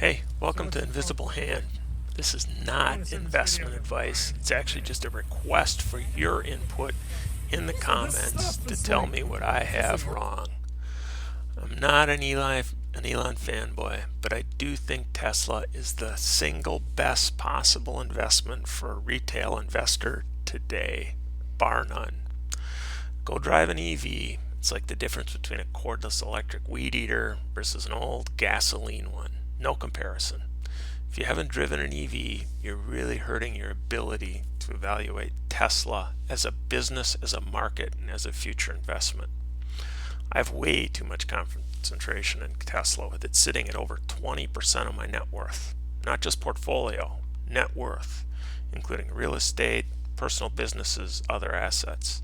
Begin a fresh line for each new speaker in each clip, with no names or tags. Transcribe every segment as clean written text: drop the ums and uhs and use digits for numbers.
Hey, welcome to Invisible Hand. This is not investment advice. It's actually just a request for your input in the comments to tell me what I have wrong. I'm not an Elon fanboy, but I do think Tesla is the single best possible investment for a retail investor today, bar none. Go drive an EV. It's like the difference between a cordless electric weed eater versus an old gasoline one. No comparison. If you haven't driven an EV, you're really hurting your ability to evaluate Tesla as a business, as a market, and as a future investment. I have way too much concentration in Tesla, with it sitting at over 20% of my net worth. Not just portfolio, net worth, including real estate, personal businesses, other assets.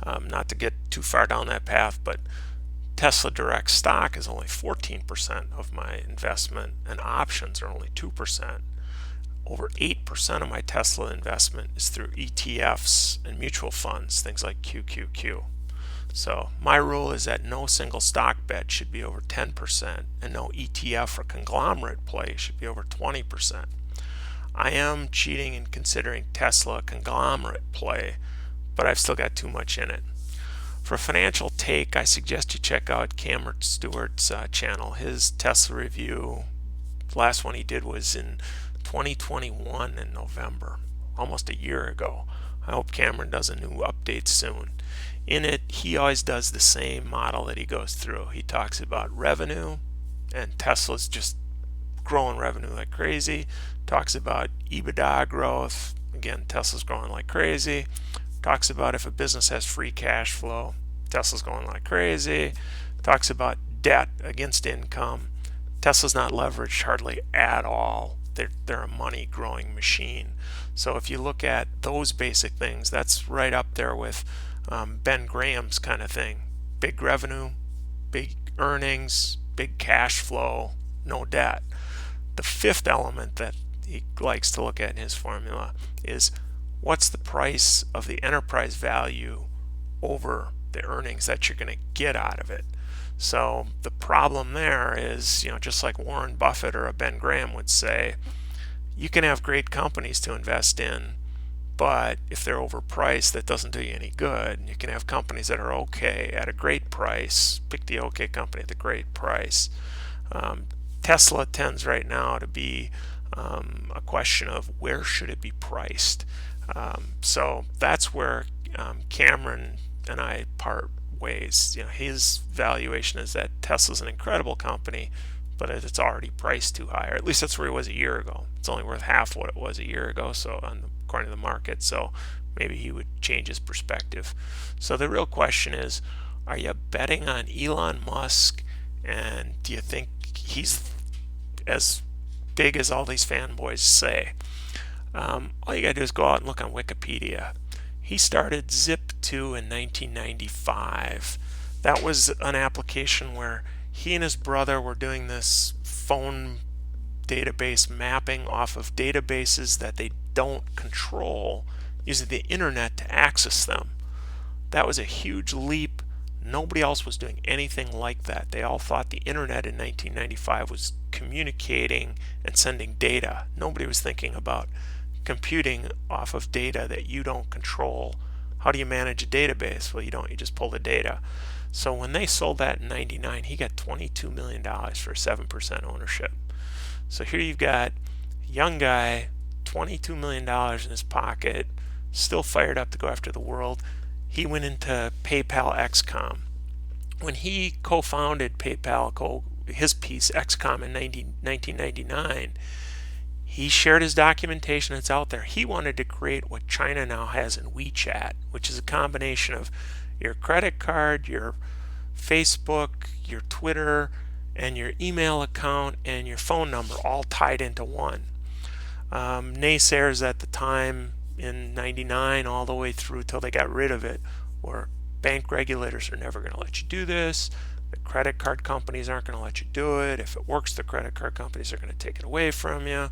Not to get too far down that path, but Tesla direct stock is only 14% of my investment, and options are only 2%. Over 8% of my Tesla investment is through ETFs and mutual funds, things like QQQ. So my rule is that no single stock bet should be over 10%, and no ETF or conglomerate play should be over 20%. I am cheating in considering Tesla a conglomerate play, but I've still got too much in it. For a financial take, I suggest you check out Cameron Stewart's channel. His Tesla review, the last one he did was in 2021 in November, almost a year ago. I hope Cameron does a new update soon. In it, he always does the same model that he goes through. He talks about revenue, and Tesla's just growing revenue like crazy. Talks about EBITDA growth. Again, Tesla's growing like crazy. Talks about if a business has free cash flow, Tesla's going like crazy. Talks about debt against income. Tesla's not leveraged hardly at all. They're a money growing machine. So if you look at those basic things, that's right up there with Ben Graham's kind of thing. Big revenue, big earnings, big cash flow, no debt. The fifth element that he likes to look at in his formula is what's the price of the enterprise value over the earnings that you're going to get out of it. So the problem there is, just like Warren Buffett or a Ben Graham would say, you can have great companies to invest in, but if they're overpriced, that doesn't do you any good. You can have companies that are okay at a great price. Pick the okay company at the great price. Tesla tends right now to be a question of where should it be priced. So that's where Cameron and I part ways. His valuation is that Tesla's an incredible company, but it's already priced too high, or at least that's where it was a year ago. It's only worth half what it was a year ago, so according to the market. So maybe he would change his perspective. So the real question is, are you betting on Elon Musk, and do you think he's as big as all these fanboys say? All you gotta do is go out and look on Wikipedia. He started Zip2 in 1995. That was an application where he and his brother were doing this phone database mapping off of databases that they don't control, using the internet to access them. That was a huge leap. Nobody else was doing anything like that. They all thought the internet in 1995 was communicating and sending data. Nobody was thinking about computing off of data that you don't control. How do you manage a database? Well, you don't. You just pull the data. So when they sold that in 99, he got $22 million for 7% ownership. So here you've got a young guy, $22 million in his pocket, still fired up to go after the world. He went into PayPal XCOM. When he co-founded PayPal, his piece XCOM in 1999, he shared his documentation. It's out there. He wanted to create what China now has in WeChat, which is a combination of your credit card, your Facebook, your Twitter, and your email account and your phone number all tied into one. Naysayers at the time in 99 all the way through till they got rid of it were bank regulators are never going to let you do this. The credit card companies aren't going to let you do it. If it works, the credit card companies are going to take it away from you.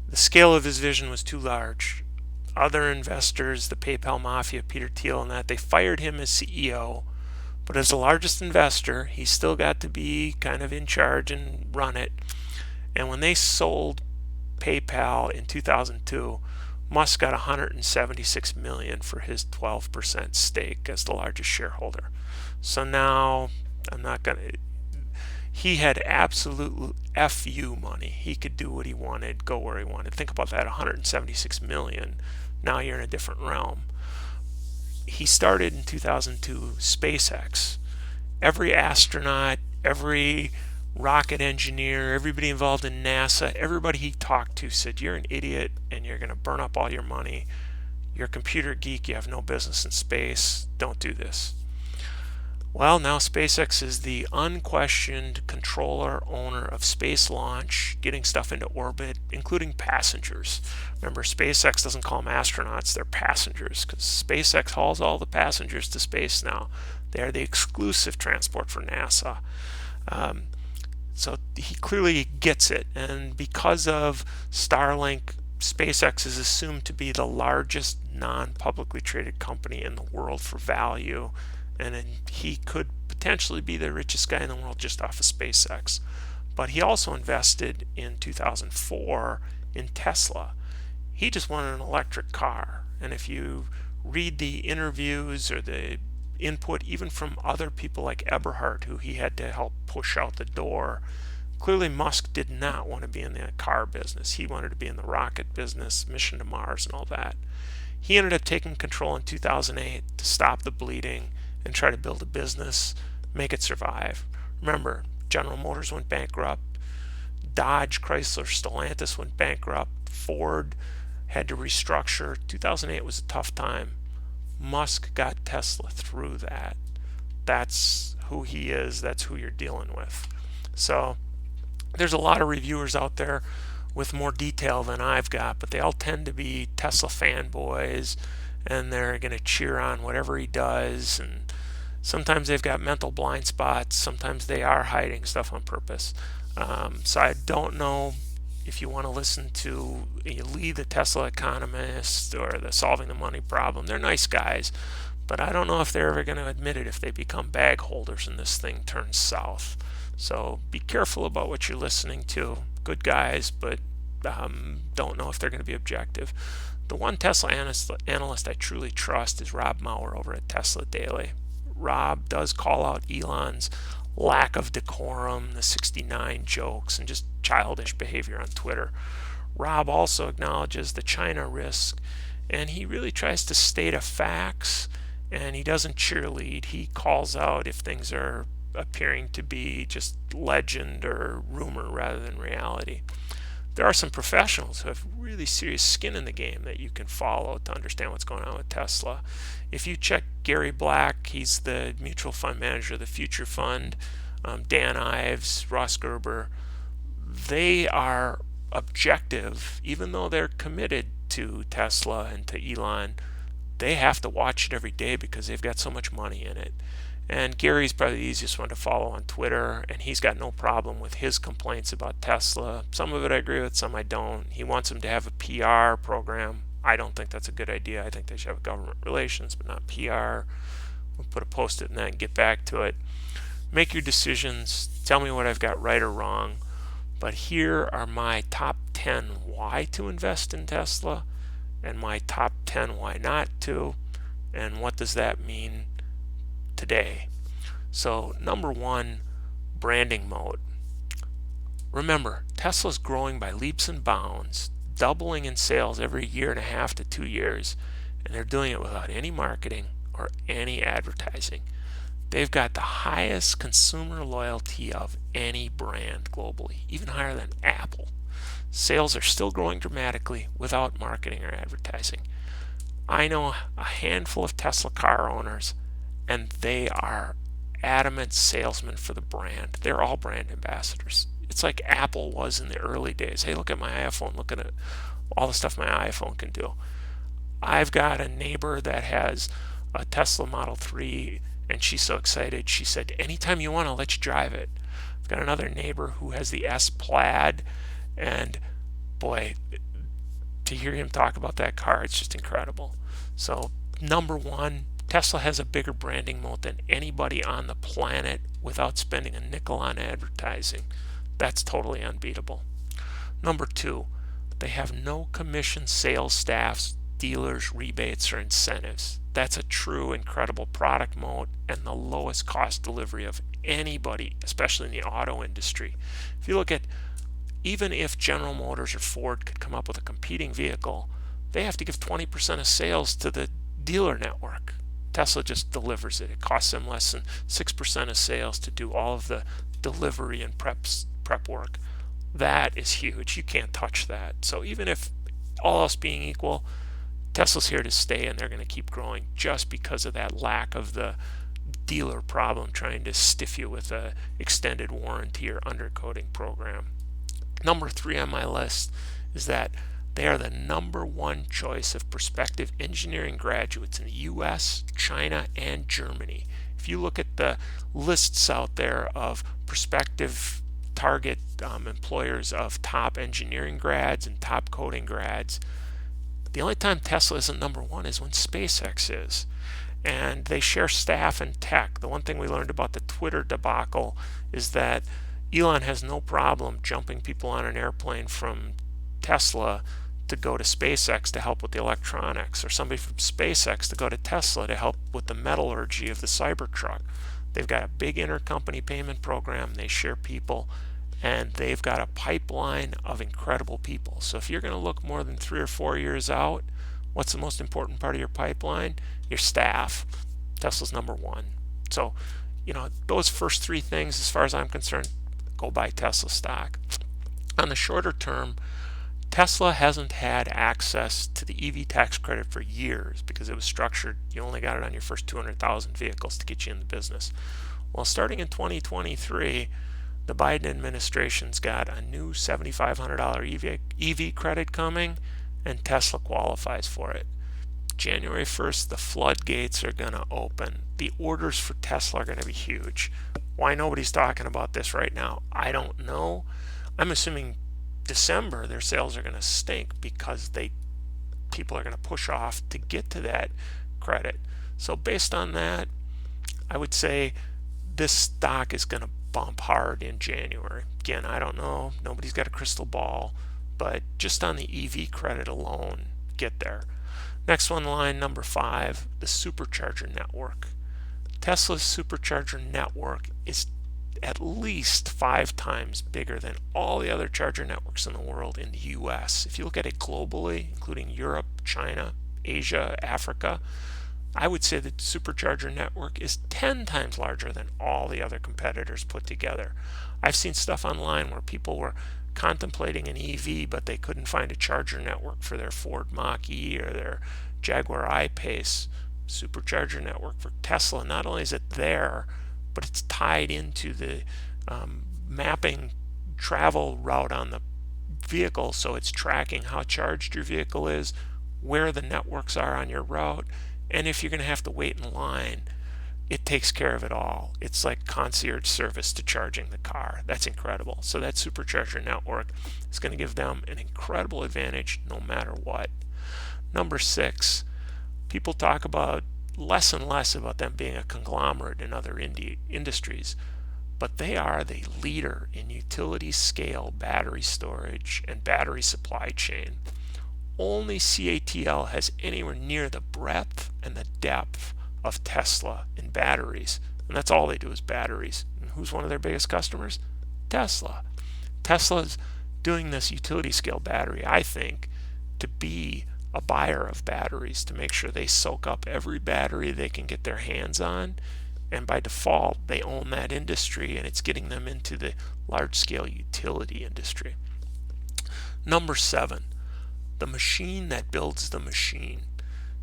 The scale of his vision was too large. Other investors, the PayPal Mafia, Peter Thiel and that, they fired him as CEO. But as the largest investor, he still got to be kind of in charge and run it. And when they sold PayPal in 2002, Musk got 176 million for his 12% stake as the largest shareholder. So now I'm not going to, he had absolute FU money. He could do what he wanted, go where he wanted. Think about that, 176 million. Now you're in a different realm. He started in 2002 SpaceX. Every astronaut, every rocket engineer, everybody involved in NASA, everybody he talked to said, you're an idiot and you're going to burn up all your money. You're a computer geek. You have no business in space. Don't do this. Well, now SpaceX is the unquestioned controller, owner of space launch, getting stuff into orbit, including passengers. Remember, SpaceX doesn't call them astronauts, they're passengers, because SpaceX hauls all the passengers to space now. They are the exclusive transport for NASA. So he clearly gets it, and because of Starlink, SpaceX is assumed to be the largest non-publicly traded company in the world for value, and he could potentially be the richest guy in the world just off of SpaceX. But he also invested in 2004 in Tesla. He just wanted an electric car, and if you read the interviews or the input even from other people like Eberhard, who he had to help push out the door, clearly Musk did not want to be in the car business. He wanted to be in the rocket business, mission to Mars and all that. He ended up taking control in 2008 to stop the bleeding and try to build a business, make it survive. Remember, General Motors went bankrupt, Dodge, Chrysler, Stellantis went bankrupt, Ford had to restructure. 2008 was a tough time. Musk got Tesla through that. That's who he is. That's who you're dealing with. So there's a lot of reviewers out there with more detail than I've got, but they all tend to be Tesla fanboys, and they're going to cheer on whatever he does. And sometimes they've got mental blind spots. Sometimes they are hiding stuff on purpose. So I don't know if you want to listen to Lee, the Tesla economist, or the Solving the Money Problem. They're nice guys, but I don't know if they're ever going to admit it if they become bag holders and this thing turns south. So be careful about what you're listening to. Good guys, but don't know if they're going to be objective. The one Tesla analyst I truly trust is Rob Maurer over at Tesla Daily. Rob does call out Elon's lack of decorum, the 69 jokes, and just childish behavior on Twitter. Rob also acknowledges the China risk, and he really tries to state a facts, and he doesn't cheerlead. He calls out if things are appearing to be just legend or rumor rather than reality. There are some professionals who have really serious skin in the game that you can follow to understand what's going on with Tesla. If you check Gary Black, he's the mutual fund manager of the Future Fund, Dan Ives, Ross Gerber, they are objective. Even though they're committed to Tesla and to Elon, they have to watch it every day because they've got so much money in it. And Gary's probably the easiest one to follow on Twitter, and he's got no problem with his complaints about Tesla. Some of it I agree with, some I don't. He wants them to have a PR program. I don't think that's a good idea. I think they should have government relations, but not PR. We'll put a post-it in that and get back to it. Make your decisions. Tell me what I've got right or wrong. But here are my top 10 why to invest in Tesla, and my top 10 why not to, and what does that mean today. So number one, branding moat. Remember, Tesla's growing by leaps and bounds, doubling in sales every year and a half to 2 years, and they're doing it without any marketing or any advertising. They've got the highest consumer loyalty of any brand globally, even higher than Apple. Sales are still growing dramatically without marketing or advertising. I know a handful of Tesla car owners, and they are adamant salesmen for the brand. They're all brand ambassadors. It's like Apple was in the early days. Hey, look at my iPhone. Look at all the stuff my iPhone can do. I've got a neighbor that has a Tesla Model 3, and she's so excited. She said, anytime you want, I'll let you drive it. I've got another neighbor who has the S Plaid, and boy, to hear him talk about that car, it's just incredible. So number one, Tesla has a bigger branding moat than anybody on the planet without spending a nickel on advertising. That's totally unbeatable. Number two, they have no commission sales staffs, dealers, rebates, or incentives. That's a true incredible product moat and the lowest cost delivery of anybody, especially in the auto industry. If you look at, even if General Motors or Ford could come up with a competing vehicle, they have to give 20% of sales to the dealer network. Tesla just delivers it. It costs them less than 6% of sales to do all of the delivery and prep work. That is huge. You can't touch that. So even if all else being equal, Tesla's here to stay, and they're going to keep growing just because of that lack of the dealer problem trying to stiff you with a extended warranty or undercoating program. Number three on my list is that they are the number one choice of prospective engineering graduates in the US, China, and Germany. If you look at the lists out there of prospective target employers of top engineering grads and top coding grads, the only time Tesla isn't number one is when SpaceX is. And they share staff and tech. The one thing we learned about the Twitter debacle is that Elon has no problem jumping people on an airplane from Tesla to go to SpaceX to help with the electronics, or somebody from SpaceX to go to Tesla to help with the metallurgy of the Cybertruck. They've got a big intercompany payment program. They share people, and they've got a pipeline of incredible people. So if you're going to look more than 3 or 4 years out, what's the most important part of your pipeline? Your staff. Tesla's number one. So, those first three things, as far as I'm concerned, go buy Tesla stock. On the shorter term, Tesla hasn't had access to the EV tax credit for years because it was structured, you only got it on your first 200,000 vehicles to get you in the business. Well, starting in 2023, the Biden administration's got a new $7,500 EV credit coming, and Tesla qualifies for it. January 1st, the floodgates are going to open. The orders for Tesla are going to be huge. Why nobody's talking about this right now, I don't know. I'm assuming December their sales are going to stink because people are going to push off to get to that credit. So based on that, I would say this stock is going to bump hard in January. Again, I don't know. Nobody's got a crystal ball, but just on the EV credit alone, get there. Next one, line number 5, the supercharger network. Tesla's supercharger network is at least 5 times bigger than all the other charger networks in the world in the US. If you look at it globally, including Europe, China, Asia, Africa, I would say the supercharger network is 10 times larger than all the other competitors put together. I've seen stuff online where people were contemplating an EV, but they couldn't find a charger network for their Ford Mach-E or their Jaguar I-Pace. Supercharger network for Tesla, not only is it there, but it's tied into the mapping travel route on the vehicle, so it's tracking how charged your vehicle is, where the networks are on your route, and if you're going to have to wait in line, it takes care of it all. It's like concierge service to charging the car. That's incredible. So that supercharger network is going to give them an incredible advantage no matter what. Number 6, people talk about less and less about them being a conglomerate in other industries, but they are the leader in utility scale battery storage and battery supply chain. Only CATL has anywhere near the breadth and the depth of Tesla in batteries, and that's all they do is batteries. And who's one of their biggest customers? Tesla. Tesla's doing this utility scale battery, I think, to be a buyer of batteries, to make sure they soak up every battery they can get their hands on, and by default they own that industry, and it's getting them into the large scale utility industry. Number 7, the machine that builds the machine.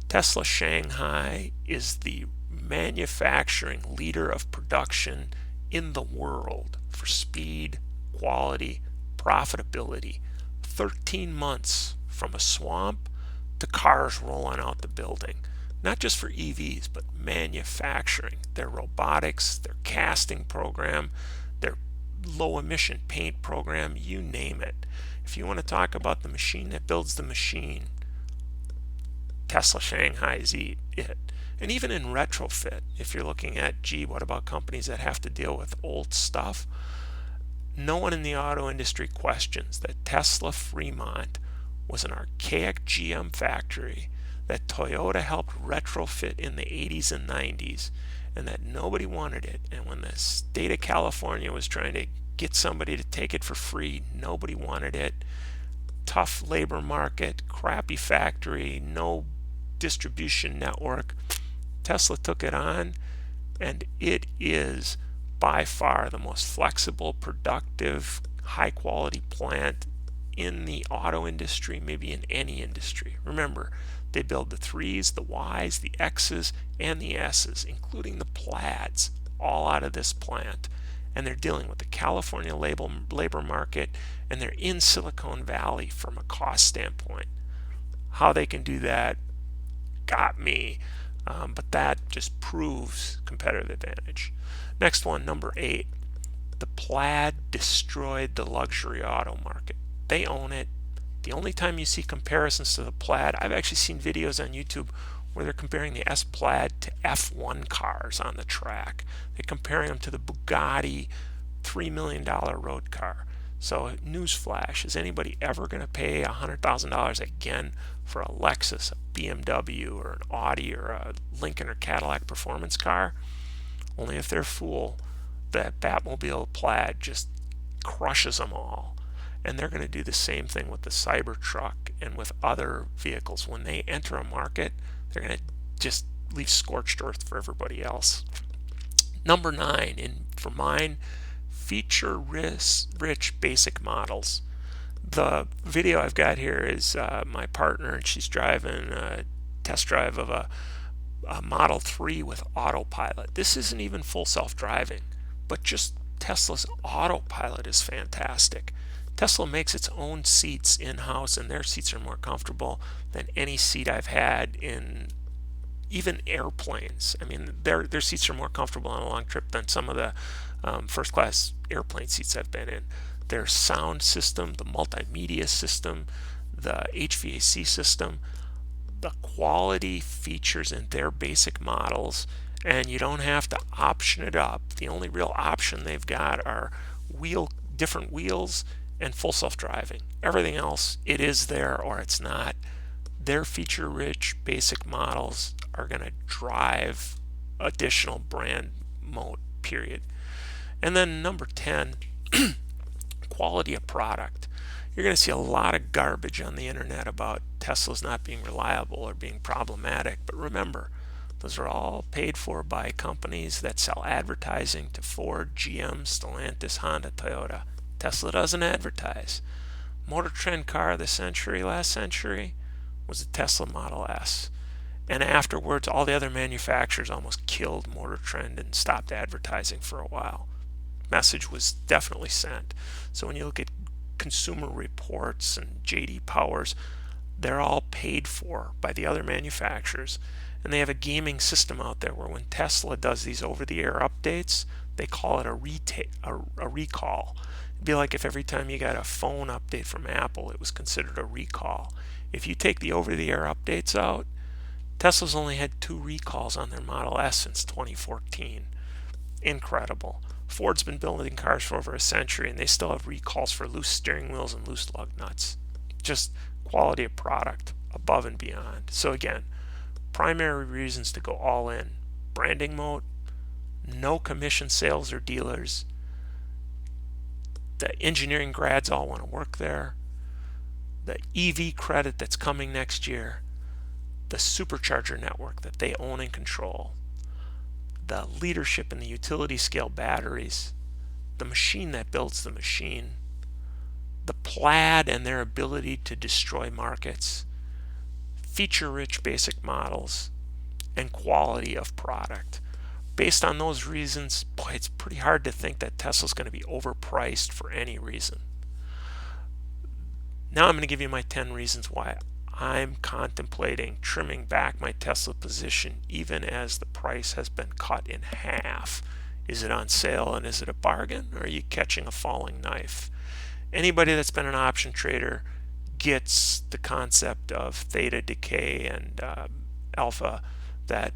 Tesla Shanghai is the manufacturing leader of production in the world for speed, quality, profitability. 13 months from a swamp to cars rolling out the building. Not just for EVs, but manufacturing. Their robotics, their casting program, their low emission paint program, you name it. If you want to talk about the machine that builds the machine, Tesla Shanghai is it. And even in retrofit, if you're looking at, what about companies that have to deal with old stuff? No one in the auto industry questions that Tesla Fremont was an archaic GM factory that Toyota helped retrofit in the 80s and 90s, and that nobody wanted it. And when the state of California was trying to get somebody to take it for free, nobody wanted it. Tough labor market, crappy factory, no distribution network. Tesla took it on, and it is by far the most flexible, productive, high quality plant in the auto industry, maybe in any industry. Remember, they build the 3s, the Ys, the Xs, and the Ss, including the Plaids, all out of this plant. And they're dealing with the California labor market, and they're in Silicon Valley from a cost standpoint. How they can do that got me, but that just proves competitive advantage. Next one, number 8. The Plaid destroyed the luxury auto market. They own it. The only time you see comparisons to the Plaid, I've actually seen videos on YouTube where they're comparing the S Plaid to F1 cars on the track. They're comparing them to the Bugatti $3 million road car. So newsflash, is anybody ever going to pay $100,000 again for a Lexus, a BMW, or an Audi, or a Lincoln or Cadillac performance car? Only if they're a fool. That Batmobile Plaid just crushes them all. And they're going to do the same thing with the Cybertruck and with other vehicles. When they enter a market, they're going to just leave scorched earth for everybody else. Number 9, for mine, feature-rich basic models. The video I've got here is my partner, and she's driving a test drive of a Model 3 with Autopilot. This isn't even full self-driving, but just Tesla's Autopilot is fantastic. Tesla makes its own seats in-house, and their seats are more comfortable than any seat I've had in even airplanes. I mean, their seats are more comfortable on a long trip than some of the first-class airplane seats I've been in. Their sound system, the multimedia system, the HVAC system, the quality features in their basic models, and you don't have to option it up. The only real option they've got are different wheels and full self-driving. Everything else, it is there or it's not. Their feature-rich basic models are going to drive additional brand moat, period. And then number 10, quality of product. You're going to see a lot of garbage on the internet about Teslas not being reliable or being problematic, but remember, those are all paid for by companies that sell advertising to Ford, GM, Stellantis, Honda, Toyota. Tesla doesn't advertise. Motor Trend car of the century, last century, was the Tesla Model S. And afterwards, all the other manufacturers almost killed Motor Trend and stopped advertising for a while. Message was definitely sent. So when you look at Consumer Reports and JD Powers, they're all paid for by the other manufacturers. And they have a gaming system out there where when Tesla does these over-the-air updates, they call it a recall. It'd be like if every time you got a phone update from Apple, it was considered a recall. If you take the over-the-air updates out, Tesla's only had 2 recalls on their Model S since 2014. Incredible. Ford's been building cars for over a century, and they still have recalls for loose steering wheels and loose lug nuts. Just quality of product above and beyond. So again, primary reasons to go all in: branding moat, no commission sales or dealers, the engineering grads all want to work there, the EV credit that's coming next year, the supercharger network that they own and control, the leadership in the utility scale batteries, the machine that builds the machine, the Plaid and their ability to destroy markets, feature-rich basic models, and quality of product. Based on those reasons, boy, it's pretty hard to think that Tesla's going to be overpriced for any reason. Now I'm going to give you my 10 reasons why I'm contemplating trimming back my Tesla position even as the price has been cut in half. Is it on sale and is it a bargain, or are you catching a falling knife? Anybody that's been an option trader gets the concept of theta decay and alpha, that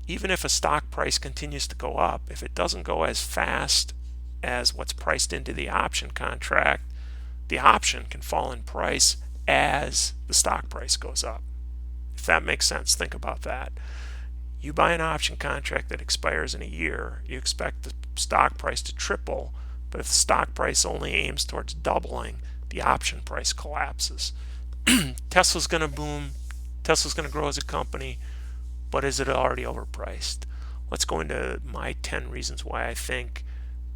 even if a stock price continues to go up, if it doesn't go as fast as what's priced into the option contract, the option can fall in price as the stock price goes up. If that makes sense, think about that. You buy an option contract that expires in a year, you expect the stock price to triple, but if the stock price only aims towards doubling, the option price collapses. Tesla's going to boom, Tesla's going to grow as a company, but is it already overpriced? Let's go into my 10 reasons why I think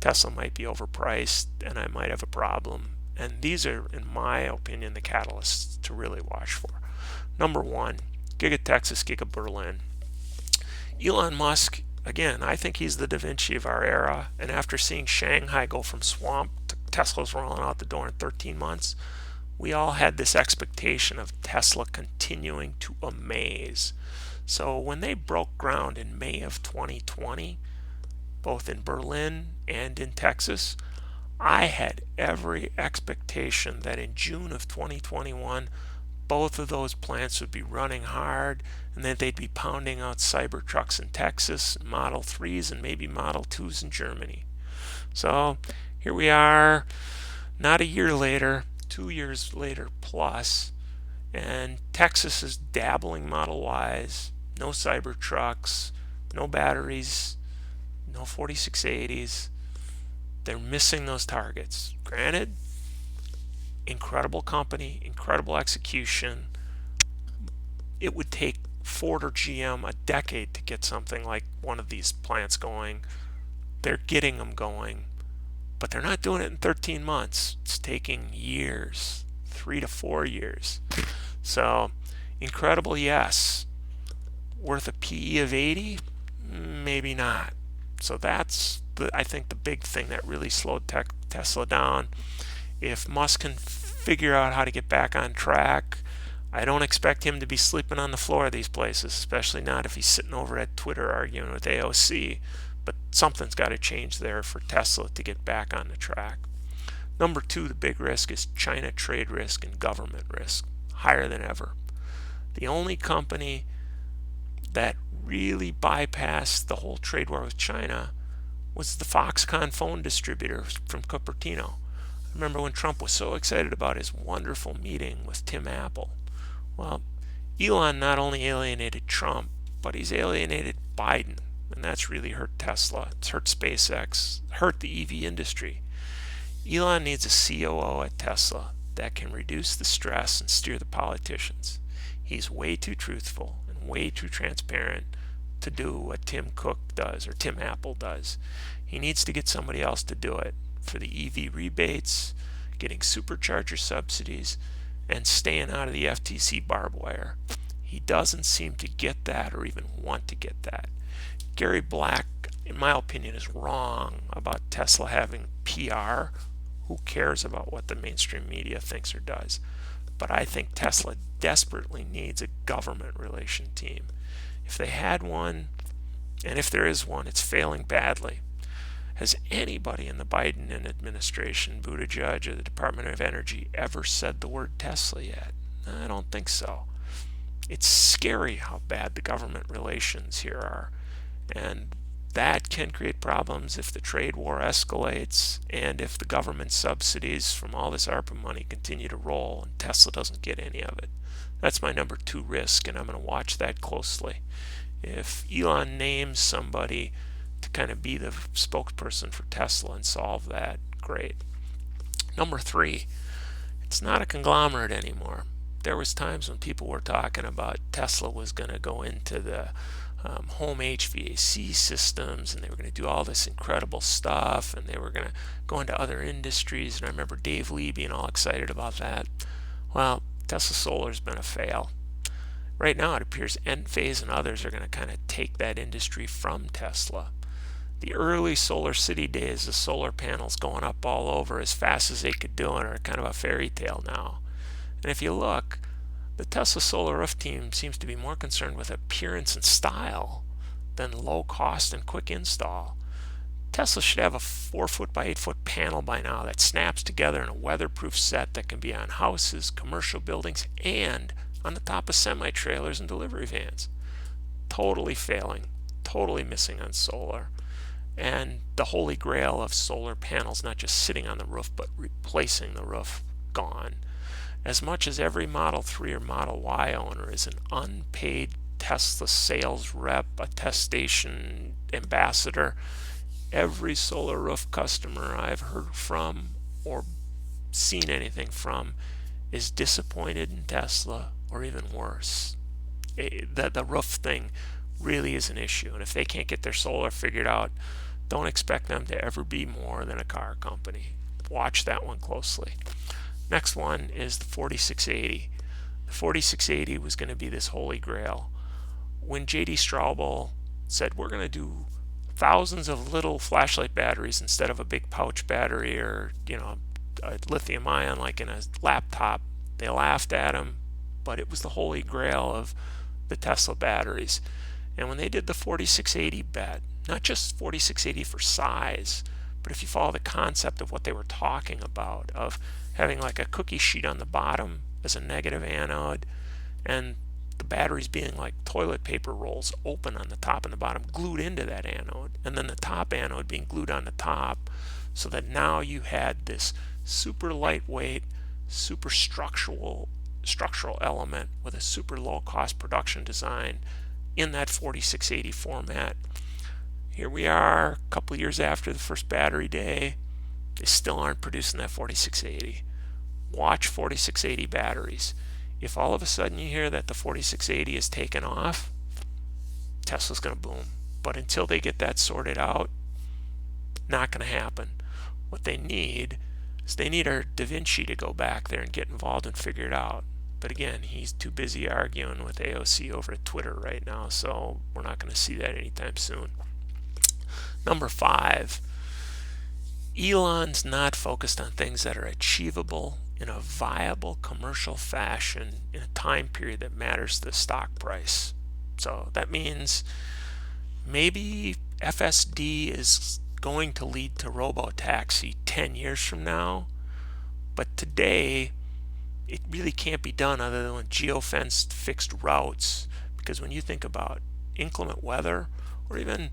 Tesla might be overpriced and I might have a problem. And these are, in my opinion, the catalysts to really watch for. Number one, GigaTX, Giga Berlin. Elon Musk, again, I think he's the Da Vinci of our era. And after seeing Shanghai go from swamp to Tesla's rolling out the door in 13 months, we all had this expectation of Tesla continuing to amaze. So when they broke ground in May of 2020, both in Berlin and in Texas, I had every expectation that in June of 2021, both of those plants would be running hard and that they'd be pounding out Cybertrucks in Texas, Model 3s, and maybe Model 2s in Germany. So here we are, not a year later, 2 years later plus, and Texas is dabbling Model Ys, no Cybertrucks, no batteries, no 4680s. They're missing those targets. Granted, incredible company, incredible execution. It would take Ford or GM a decade to get something like one of these plants going. They're getting them going, but they're not doing it in 13 months. It's taking years, 3 to 4 years. So, incredible, yes. Worth a PE of 80? Maybe not. So that's, I think, the big thing that really slowed Tesla down. If Musk can figure out how to get back on track, I don't expect him to be sleeping on the floor of these places, especially not if he's sitting over at Twitter arguing with AOC. But something's got to change there for Tesla to get back on the track. Number two, the big risk is China trade risk and government risk, higher than ever. The only company that really bypassed the whole trade war with China was the Foxconn phone distributor from Cupertino. I remember when Trump was so excited about his wonderful meeting with Tim Apple. Well, Elon not only alienated Trump, but he's alienated Biden, and that's really hurt Tesla. It's hurt SpaceX, hurt the EV industry. Elon needs a COO at Tesla that can reduce the stress and steer the politicians. He's way too truthful and way too transparent to do what Tim Cook does or Tim Apple does. He needs to get somebody else to do it for the EV rebates, getting supercharger subsidies, and staying out of the FTC barbed wire. He doesn't seem to get that or even want to get that. Gary Black, in my opinion, is wrong about Tesla having PR. Who cares about what the mainstream media thinks or does? But I think Tesla desperately needs a government relation team. If they had one, and if there is one, it's failing badly. Has anybody in the Biden administration, Buttigieg, or the Department of Energy ever said the word Tesla yet? I don't think so. It's scary how bad the government relations here are. And that can create problems if the trade war escalates and if the government subsidies from all this ARPA money continue to roll and Tesla doesn't get any of it. That's my number two risk, and I'm going to watch that closely. If Elon names somebody to kind of be the spokesperson for Tesla and solve that, great. Number three, it's not a conglomerate anymore. There was times when people were talking about Tesla was going to go into the home HVAC systems, and they were going to do all this incredible stuff, and they were going to go into other industries. And I remember Dave Lee being all excited about that. Well, Tesla Solar's been a fail. Right now it appears Enphase and others are going to kind of take that industry from Tesla. The early Solar City days, the solar panels going up all over as fast as they could do it, are kind of a fairy tale now. And if you look, the Tesla Solar Roof team seems to be more concerned with appearance and style than low cost and quick install. Tesla should have a 4-foot by 8-foot panel by now that snaps together in a weatherproof set that can be on houses, commercial buildings, and on the top of semi-trailers and delivery vans. Totally failing, totally missing on solar. And the holy grail of solar panels, not just sitting on the roof, but replacing the roof, gone. As much as every Model 3 or Model Y owner is an unpaid Tesla sales rep, a test station ambassador, every solar roof customer I've heard from or seen anything from is disappointed in Tesla, or even worse. The roof thing really is an issue, and if they can't get their solar figured out, don't expect them to ever be more than a car company. Watch that one closely. Next one is the 4680. The 4680 was going to be this holy grail. When J.D. Straubel said we're going to do thousands of little flashlight batteries instead of a big pouch battery, or a lithium ion like in a laptop, they laughed at him, but it was the holy grail of the Tesla batteries. And when they did the 4680 bet, not just 4680 for size, but if you follow the concept of what they were talking about, of having like a cookie sheet on the bottom as a negative anode, and the batteries being like toilet paper rolls open on the top and the bottom, glued into that anode, and then the top anode being glued on the top, so that now you had this super lightweight, super structural element with a super low cost production design in that 4680 format. Here we are a couple years after the first battery day. They still aren't producing that 4680. Watch 4680 batteries. If all of a sudden you hear that the 4680 is taken off, Tesla's going to boom. But until they get that sorted out, not going to happen. What they need is they need our Da Vinci to go back there and get involved and figure it out. But again, he's too busy arguing with AOC over at Twitter right now, so we're not going to see that anytime soon. Number 5, Elon's not focused on things that are achievable in a viable commercial fashion in a time period that matters to the stock price. So that means maybe FSD is going to lead to robotaxi 10 years from now, but today it really can't be done other than with geofenced fixed routes, because when you think about inclement weather, or even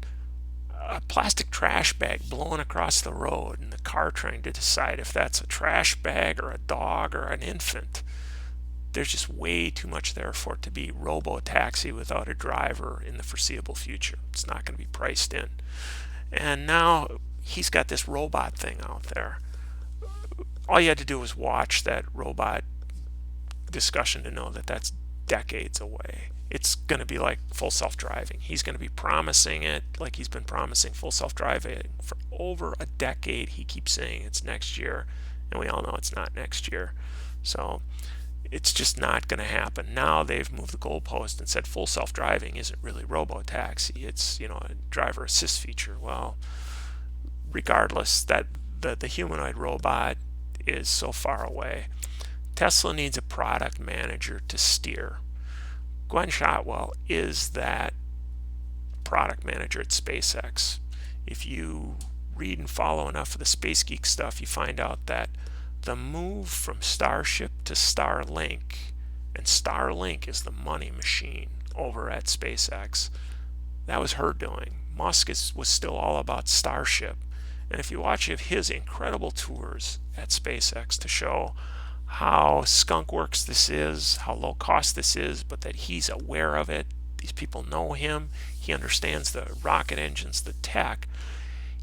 a plastic trash bag blowing across the road and the car trying to decide if that's a trash bag or a dog or an infant, there's just way too much there for it to be robotaxi without a driver in the foreseeable future. It's not going to be priced in. And now he's got this robot thing out there. All you had to do was watch that robot discussion to know that that's decades away. It's going to be like full self-driving. He's going to be promising it like he's been promising full self-driving for over a decade. He keeps saying it's next year, and we all know it's not next year. So it's just not going to happen. Now they've moved the goalpost and said full self-driving isn't really robotaxi. It's a driver assist feature. Well, regardless, that the humanoid robot is so far away. Tesla needs a product manager to steer. Gwen Shotwell is that product manager at SpaceX. If you read and follow enough of the Space Geek stuff, you find out that the move from Starship to Starlink, and Starlink is the money machine over at SpaceX, that was her doing. Musk was still all about Starship. And if you watch his incredible tours at SpaceX to show how skunkworks this is, how low cost this is, but that he's aware of it, these people know him, he understands the rocket engines, the tech.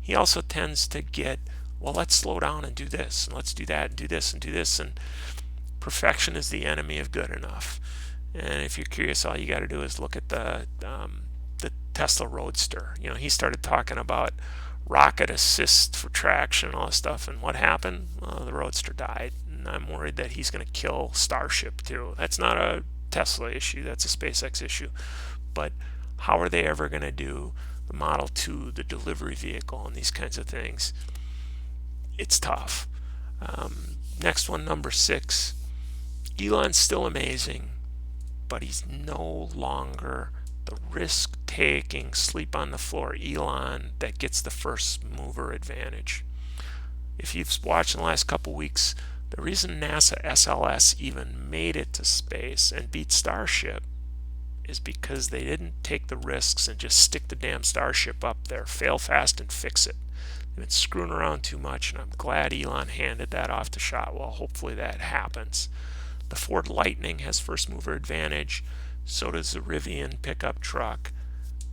He also tends to get, well, let's slow down and do this, and let's do that, and do this, and do this, and perfection is the enemy of good enough. And if you're curious, all you got to do is look at the Tesla Roadster. He started talking about rocket assist for traction and all this stuff, and what happened? Well, the Roadster died. I'm worried that he's going to kill Starship too. That's not a Tesla issue, that's a SpaceX issue. But how are they ever going to do the Model 2, the delivery vehicle, and these kinds of things? It's tough. Next one, number 6. Elon's still amazing, but he's no longer the risk-taking, sleep-on-the-floor Elon that gets the first mover advantage. If you've watched in the last couple weeks, the reason NASA SLS even made it to space and beat Starship is because they didn't take the risks and just stick the damn Starship up there, fail fast and fix it. They've been screwing around too much, and I'm glad Elon handed that off to Shotwell. Hopefully that happens. The Ford Lightning has first mover advantage. So does the Rivian pickup truck.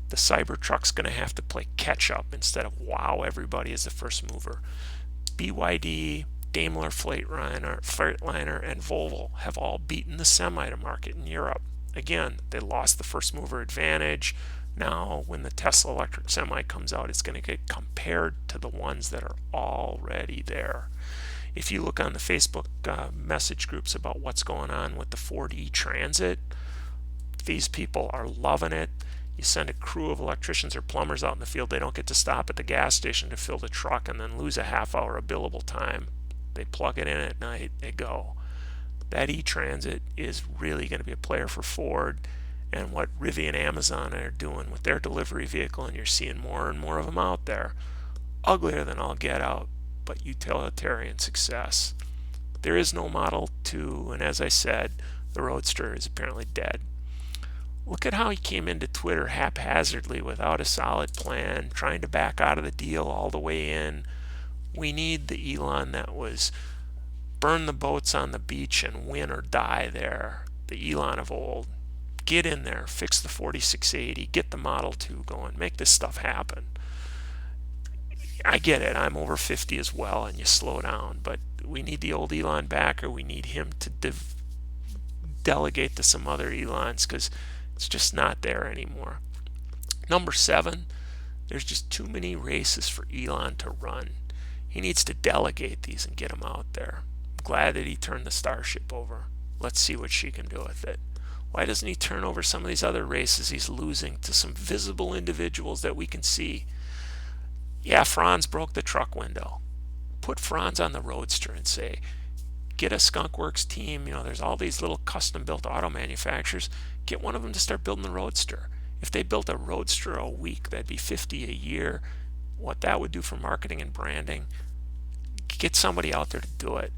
The Cybertruck's going to have to play catch up instead of wow everybody as the first mover. BYD, Daimler Freightliner, and Volvo have all beaten the semi to market in Europe. Again, they lost the first mover advantage. Now, when the Tesla electric semi comes out, it's going to get compared to the ones that are already there. If you look on the Facebook message groups about what's going on with the Ford e-Transit, these people are loving it. You send a crew of electricians or plumbers out in the field, they don't get to stop at the gas station to fill the truck and then lose a half hour of billable time. They plug it in at night, they go. That e-Transit is really going to be a player for Ford, and what Rivian and Amazon are doing with their delivery vehicle, and you're seeing more and more of them out there. Uglier than all get out, but utilitarian success. There is no Model 2, and as I said, the Roadster is apparently dead. Look at how he came into Twitter haphazardly without a solid plan, trying to back out of the deal all the way in. We need the Elon that was burn the boats on the beach and win or die there. The Elon of old. Get in there, fix the 4680, get the Model 2 going, make this stuff happen. I get it, I'm over 50 as well, and you slow down, but we need the old Elon back, or we need him to delegate to some other Elons, because it's just not there anymore. Number 7, there's just too many races for Elon to run. He needs to delegate these and get them out there. I'm glad that he turned the Starship over. Let's see what she can do with it. Why doesn't he turn over some of these other races he's losing to some visible individuals that we can see? Yeah, Franz broke the truck window. Put Franz on the Roadster and say, get a Skunkworks team. There's all these little custom-built auto manufacturers. Get one of them to start building the Roadster. If they built a Roadster a week, that'd be 50 a year. What that would do for marketing and branding, get somebody out there to do it.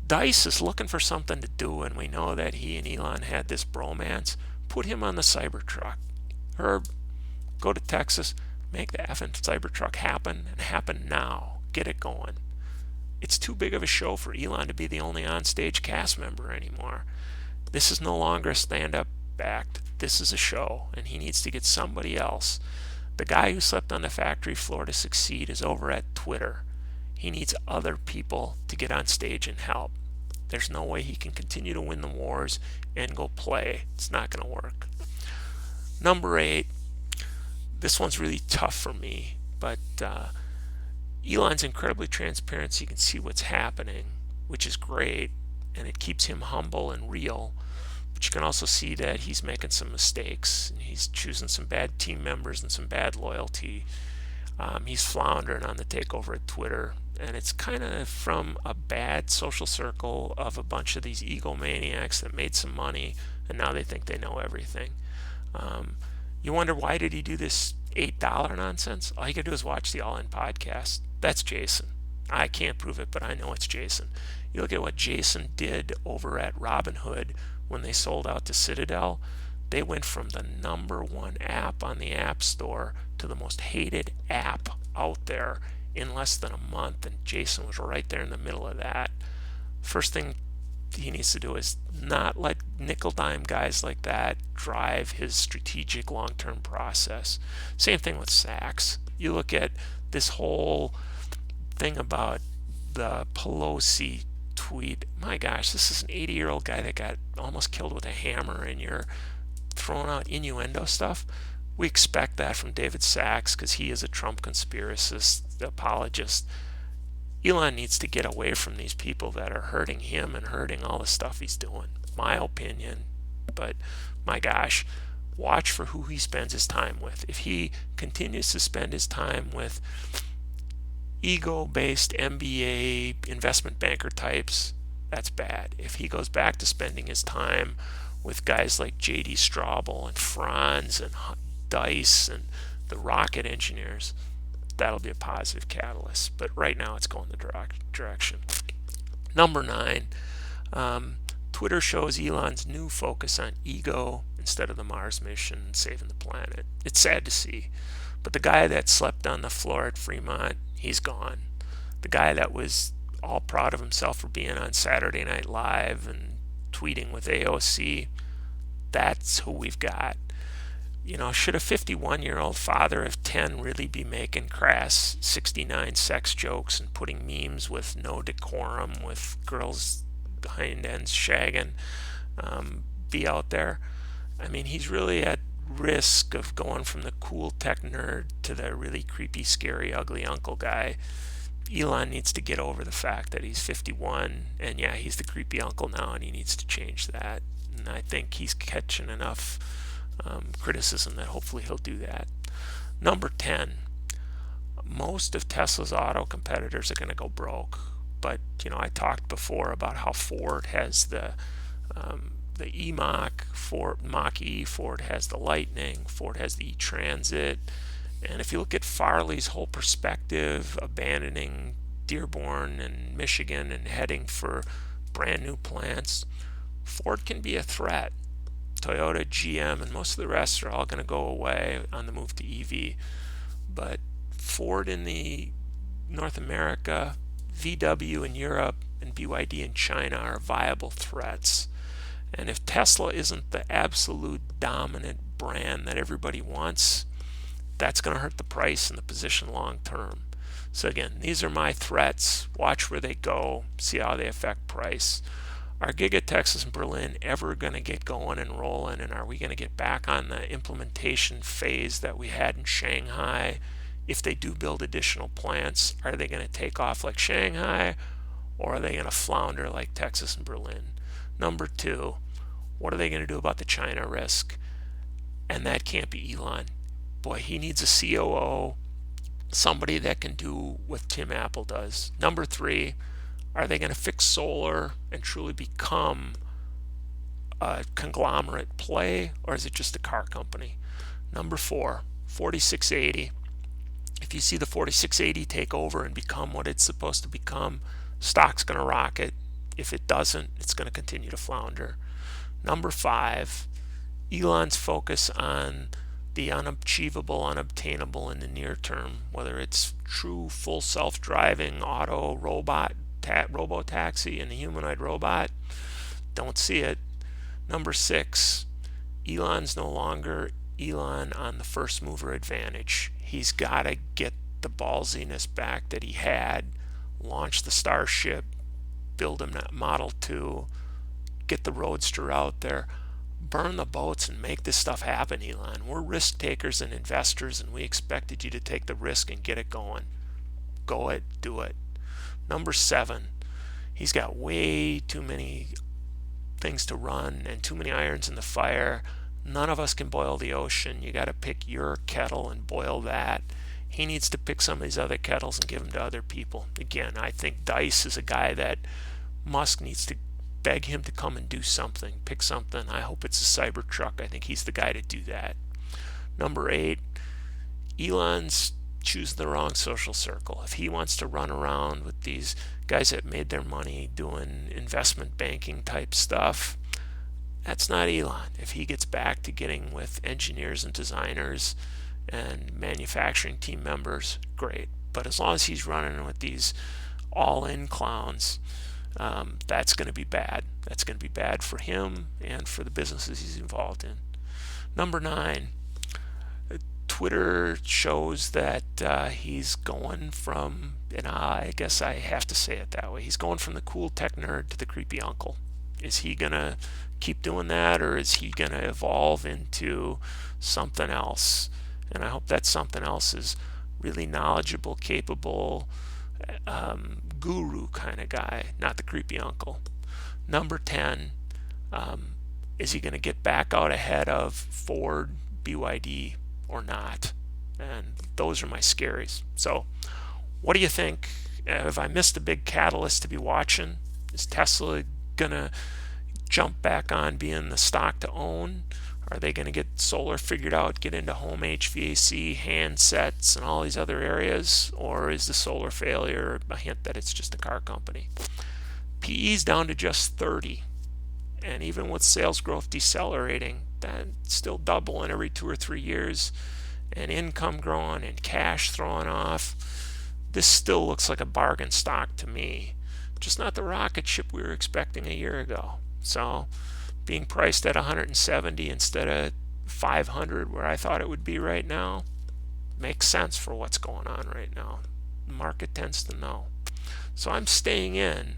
Dice is looking for something to do, and we know that he and Elon had this bromance. Put him on the Cybertruck. Herb, go to Texas, make the effing Cybertruck happen, and happen now. Get it going. It's too big of a show for Elon to be the only on-stage cast member anymore. This is no longer a stand-up act. This is a show, and he needs to get somebody else. The guy who slept on the factory floor to succeed is over at Twitter. He needs other people to get on stage and help. There's no way he can continue to win the wars and go play. It's not going to work. Number 8, this one's really tough for me, but Elon's incredibly transparent, so you can see what's happening, which is great, and it keeps him humble and real. But you can also see that he's making some mistakes, and he's choosing some bad team members and some bad loyalty. He's floundering on the takeover at Twitter, and it's kind of from a bad social circle of a bunch of these egomaniacs that made some money, and now they think they know everything. You wonder, why did he do this $8 nonsense? All you gotta do is watch the All In podcast. That's Jason. I can't prove it, but I know it's Jason. You look at what Jason did over at Robinhood when they sold out to Citadel. They went from the #1 app on the App Store to the most hated app out there in less than a month, and Jason was right there in the middle of that. First thing he needs to do is not let nickel-dime guys like that drive his strategic long-term process. Same thing with Sachs. You look at this whole thing about the Pelosi tweet. My gosh, this is an 80-year-old guy that got almost killed with a hammer, and you're throwing out innuendo stuff. We expect that from David Sachs because he is a Trump conspiracist, apologist. Elon needs to get away from these people that are hurting him and hurting all the stuff he's doing. My opinion, but my gosh, watch for who he spends his time with. If he continues to spend his time with ego-based MBA investment banker types, that's bad. If he goes back to spending his time with guys like J.D. Straubel and Franz and Dice and the rocket engineers, that'll be a positive catalyst. But right now it's going the direction. Number 9, Twitter shows Elon's new focus on ego and instead of the Mars mission saving the planet. It's sad to see. But the guy that slept on the floor at Fremont, he's gone. The guy that was all proud of himself for being on Saturday Night Live and tweeting with AOC, that's who we've got. Should a 51-year-old father of 10 really be making crass 69 sex jokes and putting memes with no decorum with girls behind ends shagging be out there? I mean, he's really at risk of going from the cool tech nerd to the really creepy, scary, ugly uncle guy. Elon needs to get over the fact that he's 51, and yeah, he's the creepy uncle now, and he needs to change that. And I think he's catching enough criticism that hopefully he'll do that. Number 10, most of Tesla's auto competitors are going to go broke. But I talked before about how Ford has the E-Mach, Ford Mach-E, Ford has the Lightning, Ford has the E-Transit. And if you look at Farley's whole perspective, abandoning Dearborn and Michigan and heading for brand new plants, Ford can be a threat. Toyota, GM, and most of the rest are all going to go away on the move to EV. But Ford in the North America, VW in Europe, and BYD in China are viable threats. And if Tesla isn't the absolute dominant brand that everybody wants, that's going to hurt the price and the position long term. So again, these are my threats. Watch where they go, see how they affect price. Are GigaTX and Berlin ever going to get going and rolling, and are we going to get back on the implementation phase that we had in Shanghai? If they do build additional plants, are they going to take off like Shanghai, or are they going to flounder like Texas and Berlin? Number 2, what are they going to do about the China risk? And that can't be Elon. Boy, he needs a COO, somebody that can do what Tim Apple does. Number 3, are they going to fix solar and truly become a conglomerate play, or is it just a car company? Number 4, 4680. If you see the 4680 take over and become what it's supposed to become, stock's going to rocket. If it doesn't, it's going to continue to flounder. Number 5, Elon's focus on the unachievable, unobtainable in the near term, whether it's true full self-driving auto robot, robotaxi, and the humanoid robot. Don't see it. Number 6, Elon's no longer Elon on the first mover advantage. He's got to get the ballsiness back that he had, launch the Starship, build a Model 2, get the Roadster out there, burn the boats and make this stuff happen, Elon. We're risk takers and investors, and we expected you to take the risk and get it going. Go it, do it. Number 7, he's got way too many things to run and too many irons in the fire. None of us can boil the ocean. You got to pick your kettle and boil that. He needs to pick some of these other kettles and give them to other people. Again, I think Dice is a guy that Musk needs to beg him to come and do something, pick something. I hope it's a Cybertruck. I think he's the guy to do that. Number 8, Elon's choosing the wrong social circle. If he wants to run around with these guys that made their money doing investment banking type stuff, that's not Elon. If he gets back to getting with engineers and designers and manufacturing team members, great. But as long as he's running with these all-in clowns, that's going to be bad. That's going to be bad for him and for the businesses he's involved in. Number 9, Twitter shows that he's going from, and I guess I have to say it that way, he's going from the cool tech nerd to the creepy uncle. Is he going to keep doing that, or is he going to evolve into something else? And I hope that something else is really knowledgeable, capable, guru kind of guy, not the creepy uncle. Number 10, is he going to get back out ahead of Ford, BYD, or not? And those are my scaries. So what do you think? Have I missed a big catalyst to be watching? Is Tesla going to jump back on being the stock to own? Are they going to get solar figured out, get into home HVAC, handsets, and all these other areas? Or is the solar failure a hint that it's just a car company? PE's down to just 30. And even with sales growth decelerating, that still doubling every 2 or 3 years, and income growing and cash throwing off. This still looks like a bargain stock to me. Just not the rocket ship we were expecting a year ago. So being priced at 170 instead of 500 where I thought it would be right now makes sense for what's going on right now. The market tends to know. So I'm staying in,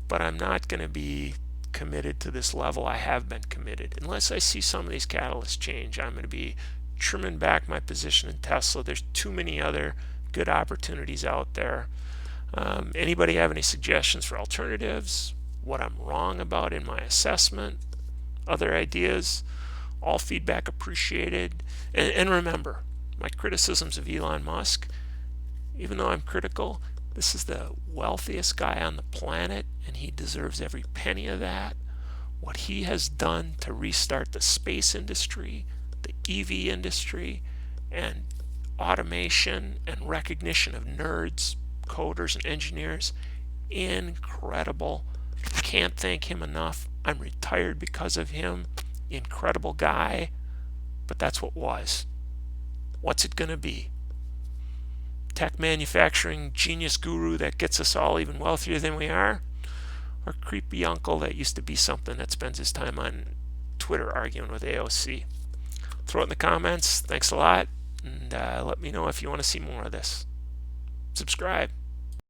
but I'm not going to be committed to this level I have been committed. Unless I see some of these catalysts change, I'm going to be trimming back my position in Tesla. There's too many other good opportunities out there. Anybody have any suggestions for alternatives? What I'm wrong about in my assessment? Other ideas? All feedback appreciated. And remember, my criticisms of Elon Musk, even though I'm critical, this is the wealthiest guy on the planet, and he deserves every penny of that. What he has done to restart the space industry, the EV industry, and automation and recognition of nerds, coders, and engineers, incredible. Can't thank him enough. I'm retired because of him. Incredible guy, but that's what was. What's it going to be? Tech manufacturing genius guru that gets us all even wealthier than we are? Or creepy uncle that used to be something that spends his time on Twitter arguing with AOC? Throw it in the comments. Thanks a lot. And let me know if you want to see more of this. Subscribe.